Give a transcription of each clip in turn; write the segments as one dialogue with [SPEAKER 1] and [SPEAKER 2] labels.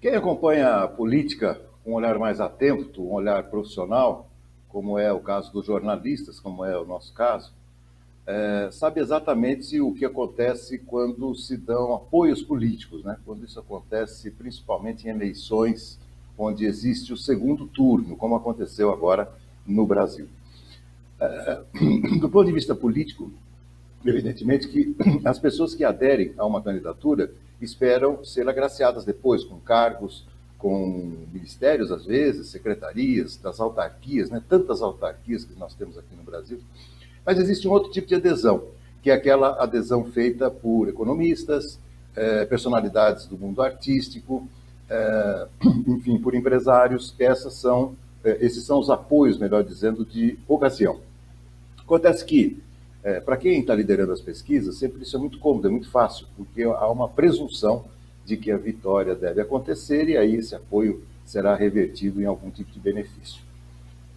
[SPEAKER 1] Quem acompanha a política com um olhar mais atento, um olhar profissional, como é o caso dos jornalistas, como é o nosso caso, sabe exatamente o que acontece quando se dão apoios políticos, né? Quando isso acontece principalmente em eleições onde existe o segundo turno, como aconteceu agora no Brasil. Do ponto de vista político, evidentemente que as pessoas que aderem a uma candidatura esperam ser agraciadas depois com cargos, com ministérios, às vezes, secretarias, das autarquias, né? Tantas autarquias que nós temos aqui no Brasil. Mas existe um outro tipo de adesão, que é aquela adesão feita por economistas, personalidades do mundo artístico, enfim, por empresários. Esses são os apoios, melhor dizendo, de ocasião. Acontece que, para quem está liderando as pesquisas, sempre isso é muito cômodo, é muito fácil, porque há uma presunção de que a vitória deve acontecer e aí esse apoio será revertido em algum tipo de benefício.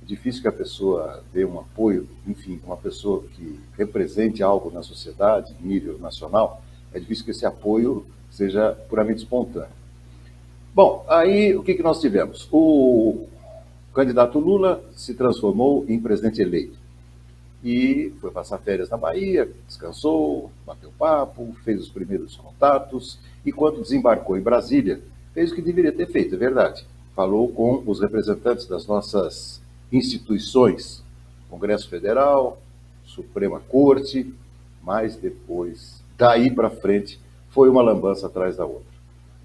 [SPEAKER 1] É difícil que a pessoa dê um apoio, enfim, uma pessoa que represente algo na sociedade, em nível nacional, é difícil que esse apoio seja puramente espontâneo. Bom, aí o que nós tivemos? O candidato Lula se transformou em presidente eleito e foi passar férias na Bahia, descansou, bateu papo, fez os primeiros contatos e quando desembarcou em Brasília, fez o que deveria ter feito, é verdade. Falou com os representantes das nossas instituições, Congresso Federal, Suprema Corte, mas depois, daí para frente, foi uma lambança atrás da outra.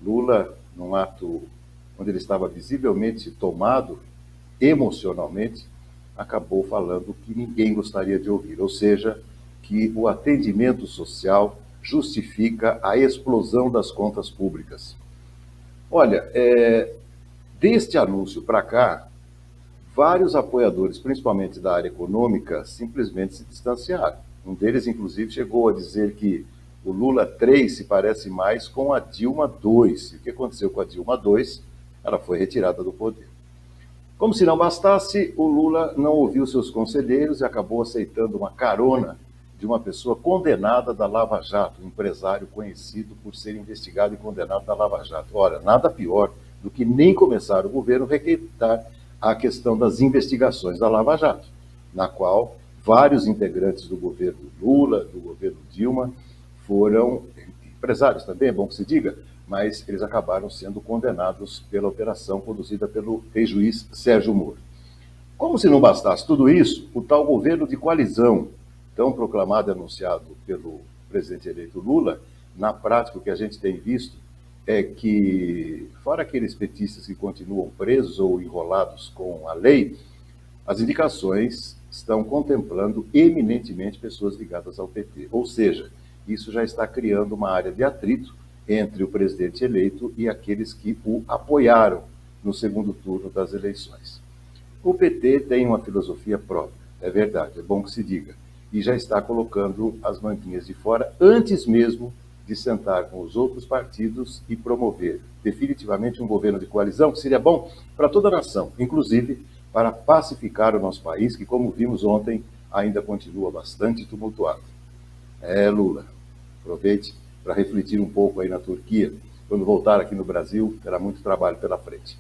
[SPEAKER 1] Lula, num ato onde ele estava visivelmente tomado emocionalmente, acabou falando o que ninguém gostaria de ouvir, ou seja, que o atendimento social justifica a explosão das contas públicas. Olha, deste anúncio para cá, vários apoiadores, principalmente da área econômica, simplesmente se distanciaram. Um deles, inclusive, chegou a dizer que o Lula 3 se parece mais com a Dilma 2. E o que aconteceu com a Dilma 2? Ela foi retirada do poder. Como se não bastasse, o Lula não ouviu seus conselheiros e acabou aceitando uma carona de uma pessoa condenada da Lava Jato, um empresário conhecido por ser investigado e condenado da Lava Jato. Ora, nada pior do que nem começar o governo requeitar a questão das investigações da Lava Jato, na qual vários integrantes do governo Lula, do governo Dilma, foram empresários também, é bom que se diga, mas eles acabaram sendo condenados pela operação conduzida pelo ex-juiz Sérgio Moro. Como se não bastasse tudo isso, o tal governo de coalizão, tão proclamado e anunciado pelo presidente eleito Lula, na prática o que a gente tem visto é que, fora aqueles petistas que continuam presos ou enrolados com a lei, as indicações estão contemplando eminentemente pessoas ligadas ao PT. Ou seja, isso já está criando uma área de atrito entre o presidente eleito e aqueles que o apoiaram no segundo turno das eleições. O PT tem uma filosofia própria, é verdade, é bom que se diga, e já está colocando as manguinhas de fora antes mesmo de sentar com os outros partidos e promover definitivamente um governo de coalizão que seria bom para toda a nação, inclusive para pacificar o nosso país, que, como vimos ontem, ainda continua bastante tumultuado. Lula, aproveite para refletir um pouco aí na Turquia. Quando voltar aqui no Brasil, terá muito trabalho pela frente.